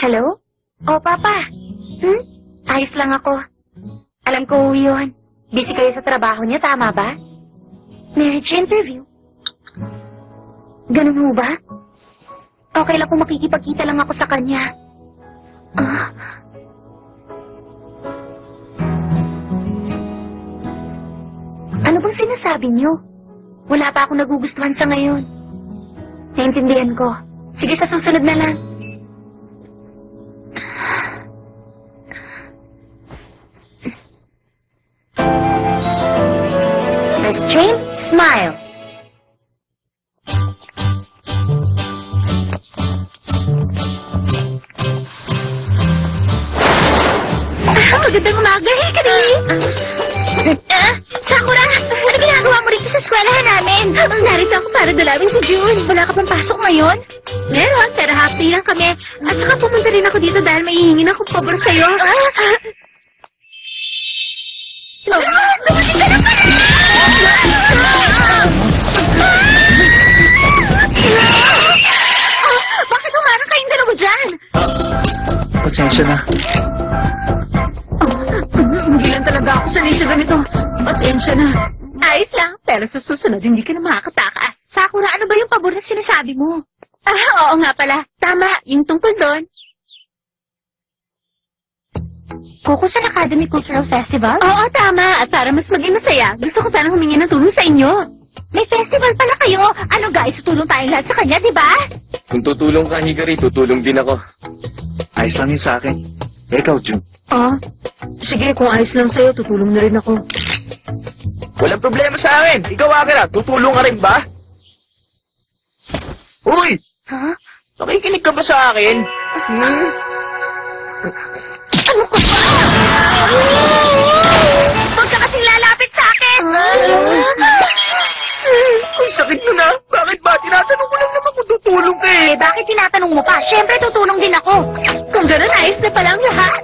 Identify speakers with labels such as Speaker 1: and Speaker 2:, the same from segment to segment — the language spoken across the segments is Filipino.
Speaker 1: Hello? Oh, Papa. Ayos lang ako. Alam ko yun. Busy kayo sa trabaho niya, tama ba? Marriage interview. Ganun ho ba? Okay lang kung makikipagkita lang ako sa kanya. Ano bang sinasabi niyo? Wala pa akong nagugustuhan sa ngayon. Naintindihan ko. Sige, sa susunod na lang. Restraint, smile. Magandang umaga, Hikari. Sakura, ano ginagawa mo rito sa eskwelahan namin? Narito ako para dalawin si June. Wala ka pang pasok ngayon? Meron, pero half day lang kami. At saka pumunta rin ako dito dahil may hihingin akong pabor sa'yo. Dumating ka na pala! Bakit humarang kayong dalawa dyan?
Speaker 2: Pasensya na.
Speaker 1: Hindi lang talaga ako sanay sa ganito. Pasensya na. Ayos lang, pero sa susunod hindi ka na makakatakas. Sakura, ano ba yung pabor na sinasabi mo? Oo nga pala. Tama, yung tungkol doon. Kokusan Academy Cultural Festival? Oo, tama. At para mas maging masaya, gusto ko sanang humingi ng tulong sa inyo. May festival pala kayo. Ano guys, tutulong tayong lahat sa kanya, di ba?
Speaker 2: Kung tutulong ka, Hikari, tutulong din ako. Ayos lang yun sa akin. Ikaw, June.
Speaker 1: Sige, kung ayos lang sa'yo, tutulong na rin ako.
Speaker 2: Walang problema sa akin. Ikaw, Akira, tutulong ka rin ba? Uy!
Speaker 1: Ha?
Speaker 2: Nakikinig ka ba sa akin?
Speaker 1: Ano ka ba? Huwag ka kasing lalapit sa akin!
Speaker 2: Ang sakit mo na. Bakit ba? Tinatanong ko lang naman kung tutulong ka eh.
Speaker 1: Bakit tinatanong mo pa? Siyempre, tutulong din ako. Kung gano'n, ayos na palang lahat.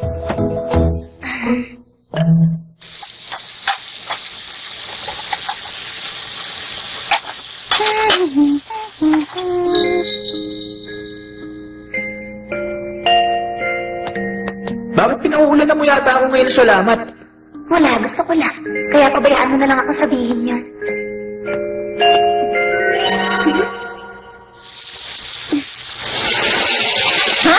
Speaker 2: Bakit pinauulan na mo yata ako ngayon ng salamat?
Speaker 1: Wala, gusto ko lang. Kaya pabayaan mo na lang ako sabihin yan. Ha?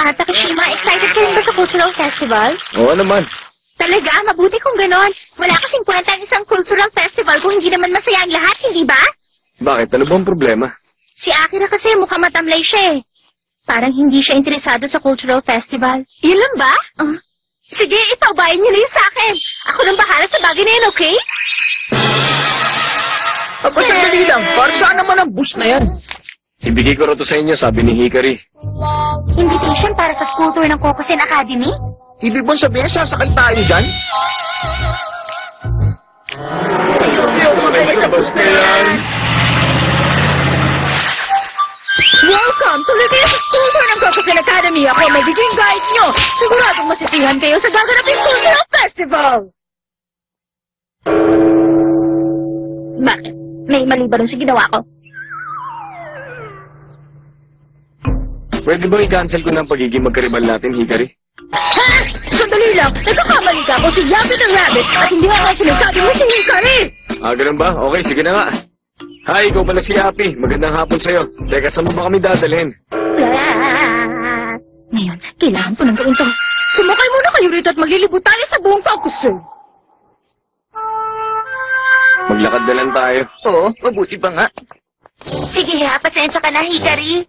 Speaker 1: Takashima, excited ka rin ba sa Cultural Festival?
Speaker 2: Oo naman.
Speaker 1: Talaga, mabuti kung ganon. Wala kasing kwenta ang isang cultural festival kung hindi naman masaya ang lahat, hindi ba?
Speaker 2: Bakit? Ano bang problema?
Speaker 1: Si Akira kasi mukhang matamlay siya eh. Parang hindi siya interesado sa cultural festival. Yun lang ba? Sige, ipaubayan niyo na yun sa akin. Ako nang bahala sa bagay na yun, okay?
Speaker 2: Aba, sandali lang. Para saan naman ang bus na yan? Ibigay ko rin to sa inyo, sabi ni Hikari.
Speaker 1: Invitation para sa school tour ng Kokusen Academy?
Speaker 2: Ibig bang sabihin, sasakay tayo dyan? Sa bus na yan.
Speaker 1: Welcome! Tuloy kayo sa school tour ng Kokusen Academy. Ako may magiging guide nyo. Siguradong masisihan kayo sa gaganaping cultural festival. Bakit? May mali ba rin sa ginawa ko?
Speaker 2: Pwede bang i-cancel ko ng pagiging magkaribal natin, Hikari?
Speaker 1: Ha? Sandali lang. Nagkakamali ka ako si Yapi ng Rabbit at hindi ako sinasabi mo si Hikari.
Speaker 2: Ganun ba? Okay, sige na nga. Hi, ikaw pala si Yapi. Magandang hapon sa'yo. Teka, saan mo ba kami dadalhin?
Speaker 1: Ngayon, kailangan ko nang gawin to. Sumakay muna kayo rito at maglilibot tayo sa buong Kokusen.
Speaker 2: Maglakad na lang tayo. Oo, mabuti pa nga.
Speaker 1: Sige ha, pasensya ka na, Hikari.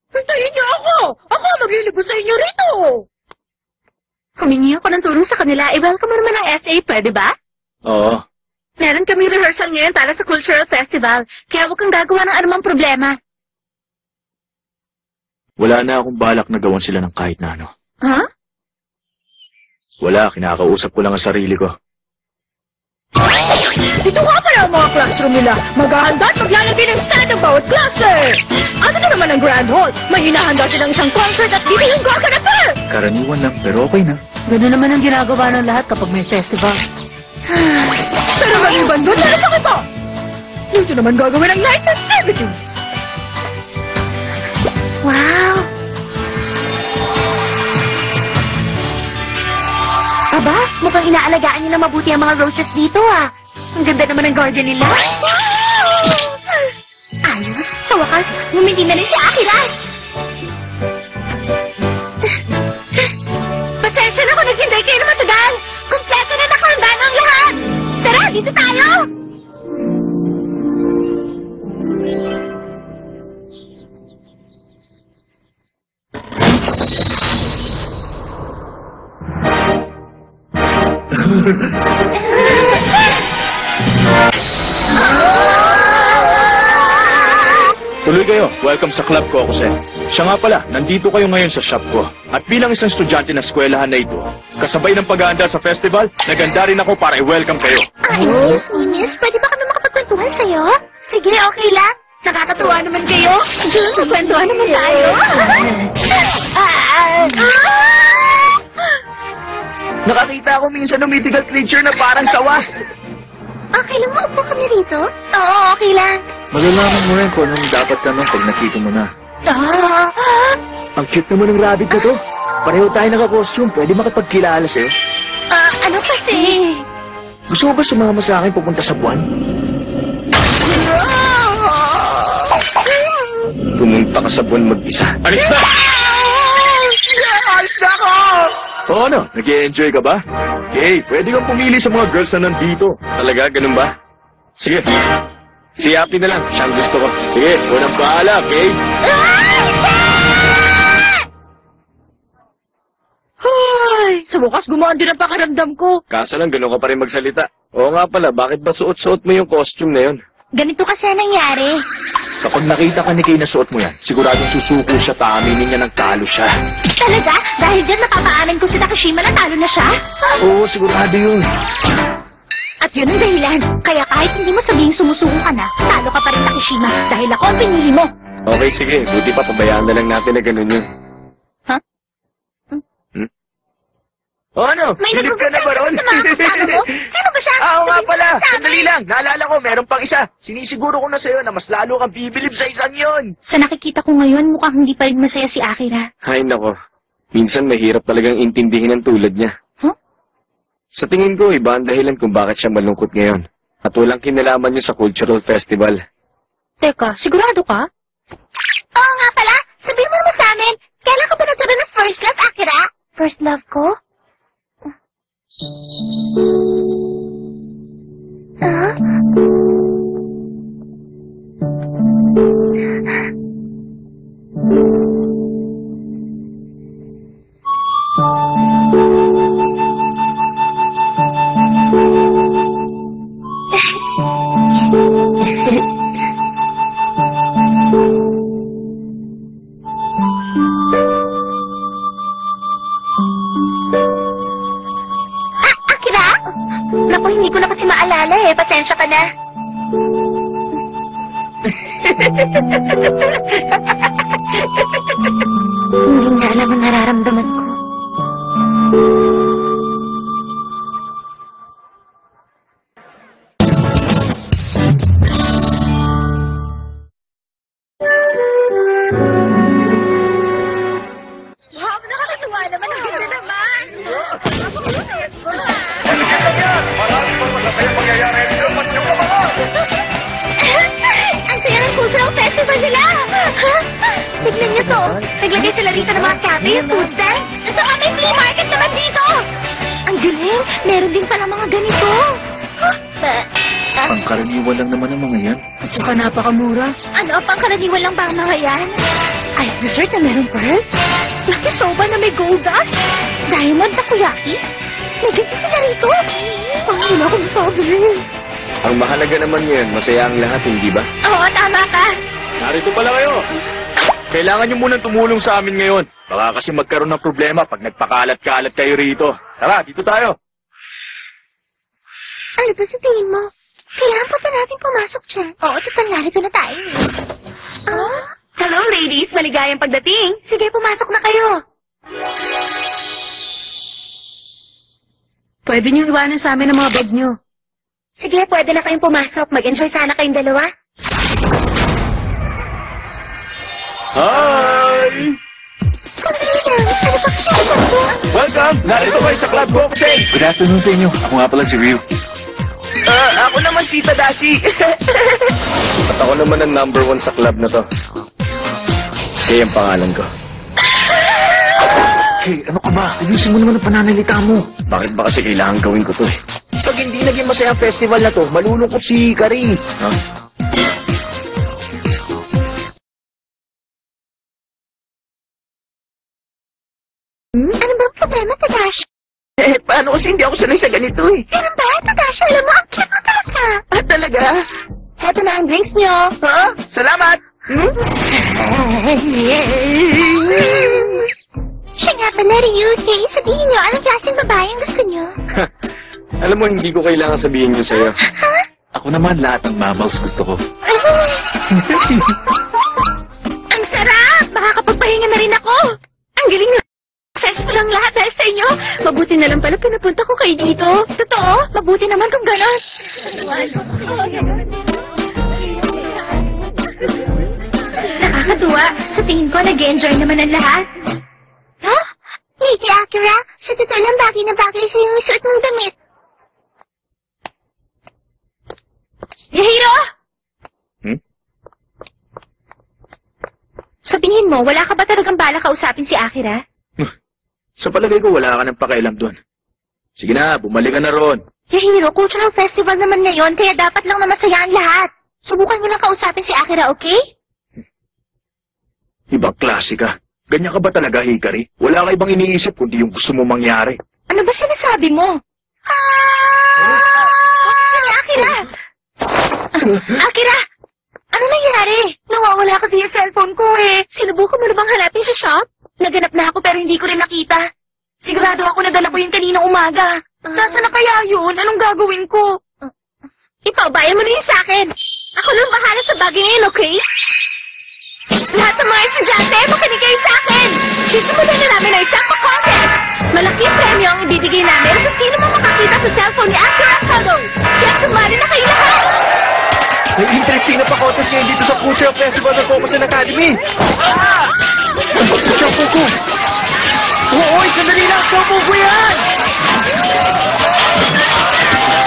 Speaker 3: Hintayin niyo ako! Ako maglilibot sa inyo rito!
Speaker 1: Humingi ako ng tulong sa kanila. I-welcome mo naman ang SA, pwede ba?
Speaker 2: Oo.
Speaker 1: Meron kaming rehearsal ngayon para sa Cultural Festival. Kaya huwag kang gagawa ng anumang problema.
Speaker 2: Wala na akong balak na gawan sila ng kahit na ano.
Speaker 1: Ha?
Speaker 2: Wala, kinakausap ko lang ang sarili ko.
Speaker 3: Dito nga pala ang mga classroom nila. Maghahanda at maglalagay ng stand ang bawat klase. Ano na naman ang Grand Hall? May hinahanda silang isang concert at dito yung gaganapan.
Speaker 2: Karaniwan lang, pero okay na.
Speaker 3: Ganun naman ang ginagawa ng lahat kapag may festival. Pero maliban doon, talagang ito! Dito naman gagawin ang night activities!
Speaker 1: Wow! Aba, mukhang inaalagaan niyo na mabuti ang mga roses dito, ah. Ang ganda naman ng garden nila. Ayos, sa wakas, ngumiti na rin si Akira. Pasensya na kung naghintay kayo na matagal. Kompleto na nakahanda ang lahat. Tara, dito tayo!
Speaker 4: Tuloy kayo. Welcome sa club ko, Jose. Siya nga pala, nandito kayo ngayon sa shop ko. At bilang isang estudyante ng eskwelahan na ito, kasabay ng pag-aanda sa festival, naganda rin ako para i-welcome kayo.
Speaker 1: Excuse me, miss. Pwede ba kami makapagkwentuhan sa'yo? Sige, okay lang. Nakakatuwa naman kayo. Jun, magkwentuhan naman tayo.
Speaker 4: Nakakita ako minsan ng mythical creature na parang sawa.
Speaker 1: Okay lang, maupo kami rito? Oo, okay lang.
Speaker 4: Malalaman mo rin kung anong dapat tanong pag nakita mo na. Ang cute naman ng rabbit na to. Pareho tayo naka-costume. Pwede makipagkilala sa'yo.
Speaker 1: Ano kasi?
Speaker 4: Gusto mo ba sumama sa akin pupunta sa buwan? Pumunta ka sa buwan mag-isa. Alis na! Alis na ako! O ano, nag-i-enjoy ka ba? Okay, pwede kang pumili sa mga girls na nandito. Talaga, ganun ba? Sige. Si Happy na lang. Siyang gusto ko. Sige, unang bahala, okay?
Speaker 3: Ay, sa wakas gumaan din ang pakiramdam ko.
Speaker 2: Kaso lang, ganun ka pa rin magsalita. Oo nga pala, bakit ba suot-suot mo yung costume na yun?
Speaker 1: Ganito kasi ang nangyari.
Speaker 4: Kapag nakita ka ni Kay na suot mo yan, siguradong susuko siya, paaminin niya ng talo siya.
Speaker 1: Talaga? Dahil dyan napapaamin ko si Takashima na talo na siya?
Speaker 4: Oo, sigurado yun.
Speaker 1: At yun ang dahilan. Kaya kahit hindi mo sabihing sumusuko ka na, talo ka pa rin, Takashima. Dahil ako ang pinili mo.
Speaker 2: Okay, sige. Buti pa, pabayaan na lang natin na ganun yun. O ano?
Speaker 1: May
Speaker 2: Silip ka na ba ron?
Speaker 1: sa mga kasama mo? Sino ba siya?
Speaker 4: Oo nga
Speaker 1: Sabihin
Speaker 4: pala.
Speaker 1: mo sa amin.
Speaker 4: Sandali lang. Naalala ko, meron pang isa. Sinisiguro ko na sa'yo na mas lalo kang bibilib sa isang yon.
Speaker 1: Sa nakikita ko ngayon, mukhang hindi pa rin masaya si Akira.
Speaker 2: Hay nako. Minsan mahirap talagang intindihin ang tulad niya.
Speaker 1: Huh?
Speaker 2: Sa tingin ko, iba ang dahilan kung bakit siya malungkot ngayon. At walang kinalaman niya sa cultural festival.
Speaker 1: Teka, sigurado ka? Oo nga pala. Sabihin mo naman sa amin, kailan ka ba nagkaroon ng first love, Akira? First love ko? Naku, hindi ko na kasi maalala eh. Pasensya ka na. Hindi na alam ang nararamdaman ko. Wow, nakakatuwa naman. Ang ganda naman.
Speaker 4: Marami pa masasayang mangyayari dito. Pati ka mga!
Speaker 1: Ang saya ng cultural festival nila! Tignan niyo to. Naglagay sila rito ng mga cafe, food stand. At saka may flea market naman dito. Ang galing. Meron din pala mga ganito.
Speaker 4: Ang karaniwan lang naman ang mga yan.
Speaker 3: At saka napakamura.
Speaker 1: Ano, pangkaraniwan lang ba ang mga yan? Ice dessert na merong pearl? Lucky soba na may gold dust? Diamond takoyaki? May ganito sila rito?
Speaker 3: Paano na akong sabi?
Speaker 2: Ang mahalaga naman ngayon, masaya ang lahat, hindi ba?
Speaker 1: Oo, tama ka.
Speaker 2: Narito pala kayo. Kailangan niyo munang tumulong sa amin ngayon. Baka kasi magkaroon ng problema pag nagpakalat-kalat kayo rito. Tara, dito tayo.
Speaker 1: Ano ba sa tingin mo? Kailangan pa ba natin pumasok dyan? Oo, total narito na tayo. Hello, ladies. Maligayang pagdating. Sige, pumasok na kayo. Pwede niyong iwanan sa amin ang mga bag niyo. Sige, pwede na kayong pumasok. Mag-enjoy sana kayong dalawa.
Speaker 4: Hi! Welcome! Narito kayo sa Club Boxing!
Speaker 2: Good afternoon sa inyo. Ako nga pala si Ryu.
Speaker 3: Ako naman si Tadashi.
Speaker 4: At ako naman ang number 1 sa club na to. Kaya ang pangalan ko.
Speaker 2: Hey, ano ka ba? Ayusin mo naman ang pananalita mo.
Speaker 4: Bakit ba kasi kailangan gawin ko to eh?
Speaker 3: Pag hindi naging masaya ang festival na to, malulungkot si Hikari.
Speaker 4: Ha?
Speaker 1: Ano ba ang problema, Tadashi?
Speaker 3: Paano kasi hindi ako sanay sa ganito eh?
Speaker 1: Ganun ba, Tadashi? Alam mo, ang cute mo talaga.
Speaker 3: Talaga?
Speaker 1: Heto na ang drinks niyo.
Speaker 3: Ha? Salamat!
Speaker 1: Siya nga pala, Ryu. Kay, sabihin niyo, anong klaseng babae ang gusto niyo?
Speaker 4: Alam mo, hindi ko kailangan sabihin yun sa'yo.
Speaker 1: Ha?
Speaker 2: Ako naman lahat ng mammals gusto ko.
Speaker 1: Ang sarap! Makakapagpahinga na rin ako. Ang galing na. Successful ang lahat dahil sa inyo. Mabuti na lang pala pinapunta ko kayo dito. Totoo, mabuti naman kung gano'n. Nakakatuwa. Sa tingin ko, nag-enjoy naman ang lahat. Ha? Lady Akira, sa totoo lang bagay na bagay sa yung suot mong damit. Yahiro! Sa tingin mo, wala ka ba talagang bala kausapin si Akira?
Speaker 4: Sa palagay ko, wala ka ng pakialam doon. Sige na, bumalik ka na ron.
Speaker 1: Yahiro, cultural festival naman ngayon, kaya dapat lang na masaya ang lahat. Subukan mo lang kausapin si Akira, okay?
Speaker 4: Ibang klase ka. Ganyan ka ba talaga, Hikari? Wala ka ibang iniisip kundi yung gusto mo mangyari.
Speaker 1: Ano ba sinasabi mo? Akira! Akira! Ano nangyari? Nawawala kasi yung cellphone ko eh. Sinubukan mo na bang hanapin sa shop? Naganap na ako pero hindi ko rin nakita. Sigurado ako nadala ko yung kaninang umaga. Nasaan na kaya yun? Anong gagawin ko? Ipabayan mo na yun sa akin. Ako lang bahala sa bagay ngayon, okay? Lahat ng mga estudyante, makinig kayo sa akin! Sisimulan na namin ang isang contest. Malaking premyo ang ibibigay namin sa sino mo makakita sa cellphone ni Akira Photos. Kaya sumali na kayo lahat!
Speaker 3: May interesting na pa-contest ngayon dito sa Cultural Festival ng Kokosan Academy. Shampoo ko! Oo, sandali lang! Shampoo ko yan!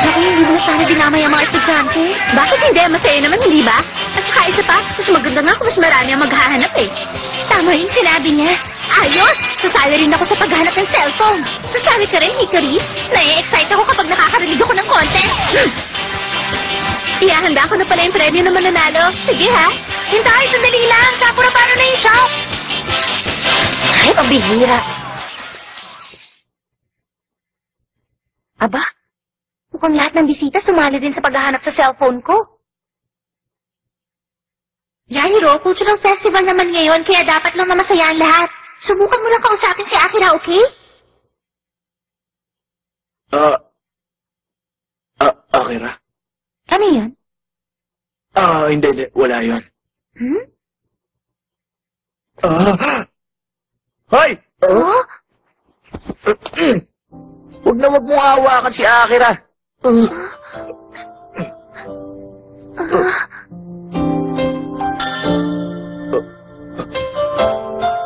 Speaker 1: Naku, hindi mo na sana dinamay ang mga estudyante. Bakit hindi? Masaya naman, hindi ba? At saka isa pa, mas maganda nga kung mas marami ang maghahanap eh. Tama yung sinabi niya. Ayos! Sasali rin ako sa paghahanap ng cellphone. Sasali ka rin, Hikari? Nai-excite ako kapag nakakarinig ako ng contest. Ihahanda ko na pala yung premyo na mananalo. Sige ha? Hintay, sandali lang. Kapura-paro na yung shop. Ay, pabihira. Aba, mukhang lahat ng bisita sumali din sa paghahanap sa cellphone ko. Yahiro, cultural festival naman ngayon, kaya dapat lang na masaya ang lahat. Subukan mo lang kausapin si Akira, okay?
Speaker 4: Akira?
Speaker 1: Ano yan?
Speaker 4: Hindi. Wala yun.
Speaker 3: Hoy!
Speaker 1: Oh?
Speaker 3: Huwag na huwag mong hawakan si Akira.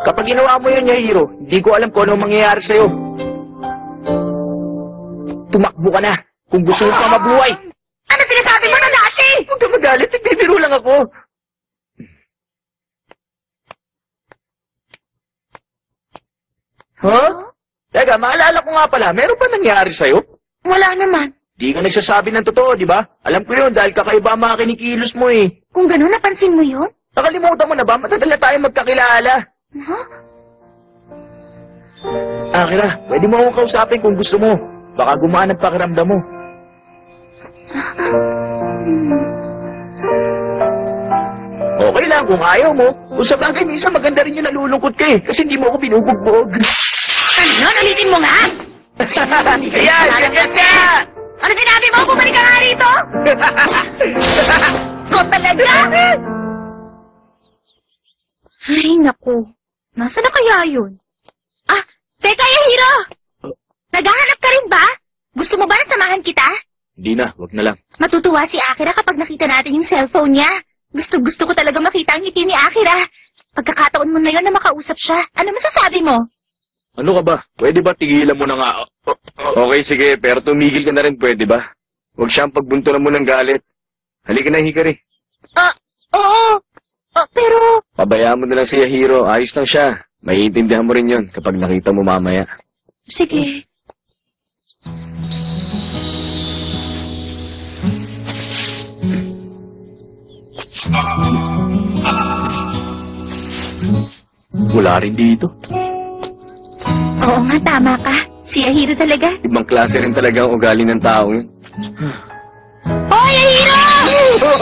Speaker 3: Kapag ginawa mo yun, Yahiro, hindi ko alam kung ano mangyayari sa'yo. Tumakbo ka na kung gusto mo pa mabuhay.
Speaker 1: Ano sinasabi mo na dati?
Speaker 3: Huwag ka magalit, nagbibiro lang ako. Huh? Teka, maalala ko nga pala, meron ba nangyari sa'yo?
Speaker 1: Wala naman.
Speaker 3: Di ka nagsasabi ng totoo, di ba? Alam ko yun dahil kakaiba ang mga kinikilos mo eh.
Speaker 1: Kung gano'n, napansin mo yun?
Speaker 3: Nakalimutan mo na ba? Matagal na tayo magkakilala.
Speaker 1: Huh?
Speaker 3: Akira, pwede mo akong kausapin kung gusto mo. Baka gumaan ang pakiramdam mo. Okay lang kung ayaw mo. Kung sa bagay, minsan maganda rin yung nalulungkot ka eh. Kasi hindi mo ako binubugbog.
Speaker 1: Ano? Ulitin mo nga?
Speaker 3: Ayan, ganyan ka!
Speaker 1: Ano sinabi mo? Bumalik ka nga rito? Ko talaga? Ay, naku. Nasaan na kaya yun? Ah, teka, Yahiro! Naghahanap ka rin ba? Gusto mo ba na samahan kita?
Speaker 4: Hindi na, wag na lang.
Speaker 1: Matutuwa si Akira kapag nakita natin yung cellphone niya. Gusto ko talaga makita ang ngiti ni Akira. Pagkakataon mo na yun na makausap siya. Ano masasabi mo?
Speaker 4: Ano ka ba? Pwede ba tigilan mo na nga? Okay, sige, pero tumigil ka na rin, pwede ba? Huwag siyang pagbuntunan mo ng galit. Halika na, Hikari.
Speaker 1: Oo. Pero...
Speaker 4: Pabayaan mo na lang si Yahiro. Ayos lang siya. Maiintindihan mo rin yun kapag nakita mo mamaya.
Speaker 1: Sige.
Speaker 4: Wala rin dito.
Speaker 1: Oo nga, tama ka. Si Yahiro talaga.
Speaker 4: Ibang klase rin talaga ang ugali ng tao yun.
Speaker 1: Hoy, Yahiro!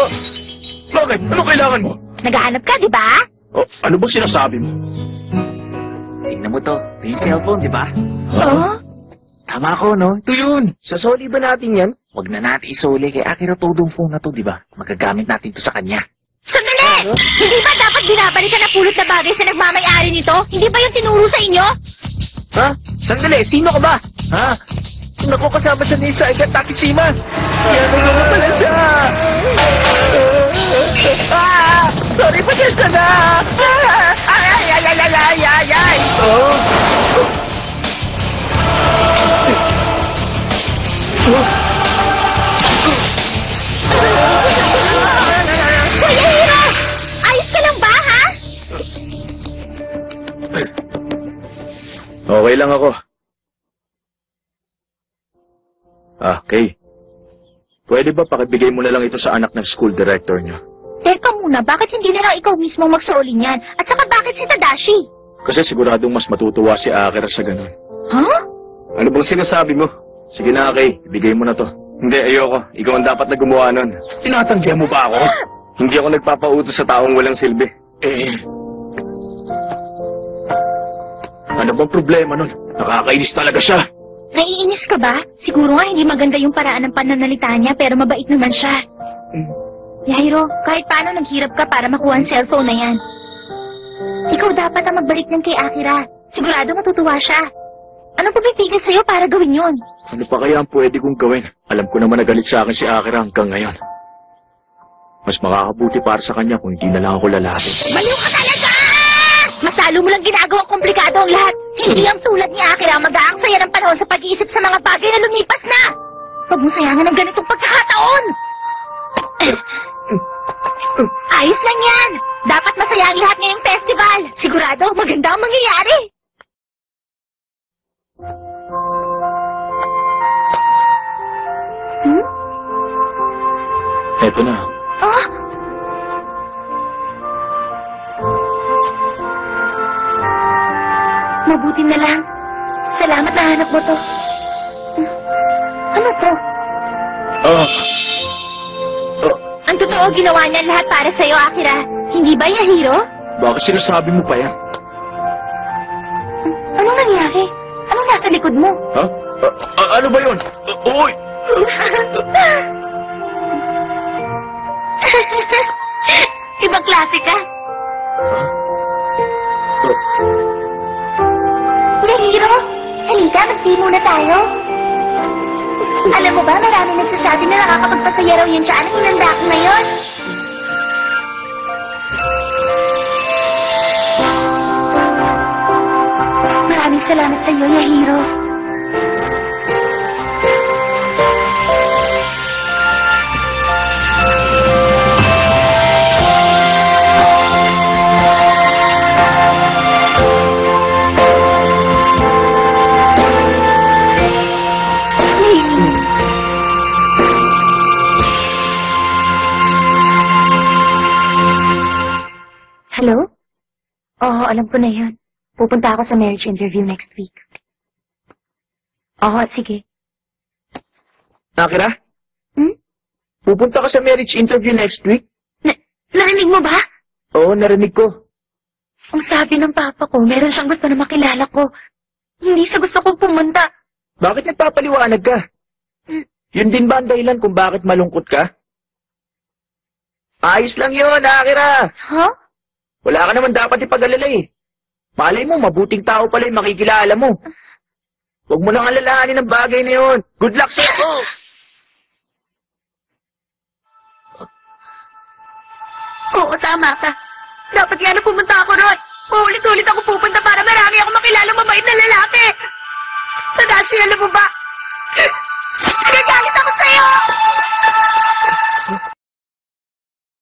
Speaker 4: Bakit? Ano kailangan mo?
Speaker 1: Naghahanap ka, di ba?
Speaker 4: Ano ba sinasabi mo?
Speaker 2: Tingnan mo to. Ito yung cellphone, di ba?
Speaker 1: Oo.
Speaker 2: Tama ko, no?
Speaker 4: Ito yun. Sasoli ba natin yan?
Speaker 2: Huwag na natin isuli kay Akira todo ang phone na to, di ba? Magagamit natin to sa kanya.
Speaker 1: Sandali! Hindi ba dapat binabalikan na pulot na bagay sa nagmamay-ari nito? Hindi ba yung tinuro sa inyo?
Speaker 3: Ha? Sandali, sino ka ba? Ha? Naku, kasama siya ni Saiga Takishima. Yan na naman pala siya. Sorry, pasensya na. Ay.
Speaker 1: Kuya Hiro! Ayos ka lang ba, ha?
Speaker 4: Okay lang ako. Okay. Pwede ba pakibigay mo na lang ito sa anak ng school director niyo?
Speaker 1: Teka muna, bakit hindi na lang ikaw mismo magsuoli niyan? At saka bakit si Tadashi?
Speaker 4: Kasi siguradong mas matutuwa si Akira sa ganun.
Speaker 1: Ha?
Speaker 4: Ano bang sinasabi mo? Sige na, Kay. Ibigay mo na to. Hindi, ayoko. Ikaw ang dapat na gumawa nun. Tinatanggihan mo ba ako? Hindi ako nagpapautos sa taong walang silbi. Ano bang problema nun? Nakakainis talaga siya.
Speaker 1: Naiinis ka ba? Siguro nga hindi maganda yung paraan ng pananalita niya pero mabait naman siya. Yairo, kahit paano naghirap ka para makuha ang cellphone na yan. Ikaw dapat ang magbalik ng kay Akira. Sigurado matutuwa siya. Anong pumipigil sa'yo para gawin yon?
Speaker 4: Ano pa kaya ang pwede kong gawin? Alam ko naman nagalit sa akin si Akira hanggang ngayon. Mas makakabuti para sa kanya kung hindi na lang ako lalaki.
Speaker 1: Baliw ka talaga! Mas lalo mo lang ginagawang komplikado ang lahat. Hindi ang tulad ni Akira mag-aaksaya ng panahon sa pag-iisip sa mga bagay na lumipas na. Huwag mo sayangan ng ganitong pagkakataon. Ayos lang yan. Dapat masaya ang lahat ngayong festival. Sigurado, maganda ang mangyayari.
Speaker 4: Eto na.
Speaker 1: Oh? Mabuti na lang. Salamat na hanap mo to. Ano to? Ang totoo ginawa niya lahat para sa'yo, Akira. Hindi ba, Yahiro?
Speaker 4: Bakit sinasabi mo pa yan?
Speaker 1: Anong nangyari? Anong nasa likod mo?
Speaker 4: Ha? Ano ba yun? Uy!
Speaker 1: Ibang klase ka. Yahiro, halika, mag-tea muna tayo. Alam mo ba, maraming nagsasabi na nakakapagpasaya raw yun siya. Anong hinanda ko ngayon? Maraming salamat sa iyo, Yahiro. Hello? Oo, alam ko na yun. Pupunta ako sa marriage interview next week. Oo, sige.
Speaker 3: Akira?
Speaker 1: Hmm?
Speaker 3: Pupunta ka sa marriage interview next week?
Speaker 1: Narinig mo ba?
Speaker 3: Oo, narinig ko.
Speaker 1: Ang sabi ng papa ko, meron siyang gusto na makilala ko. Hindi sa gusto kong pumunta.
Speaker 3: Bakit nagpapaliwanag ka? Yun din ba ang dahilan kung bakit malungkot ka? Ayos lang yun, Akira.
Speaker 1: Huh?
Speaker 3: Wala ka naman dapat ipag-alala eh. Malay mo, mabuting tao pala yung makikilala mo.
Speaker 2: Huwag mo nang alalahanin ang bagay na yun. Good luck sa'yo!
Speaker 1: Oo, tama ka. Dapat nga na pumunta ako ron. Uulit-ulit ako pupunta para marami ako makilalang mabait na lalaki. Tadasyo, alam mo ba? Nagagalit ako sa'yo!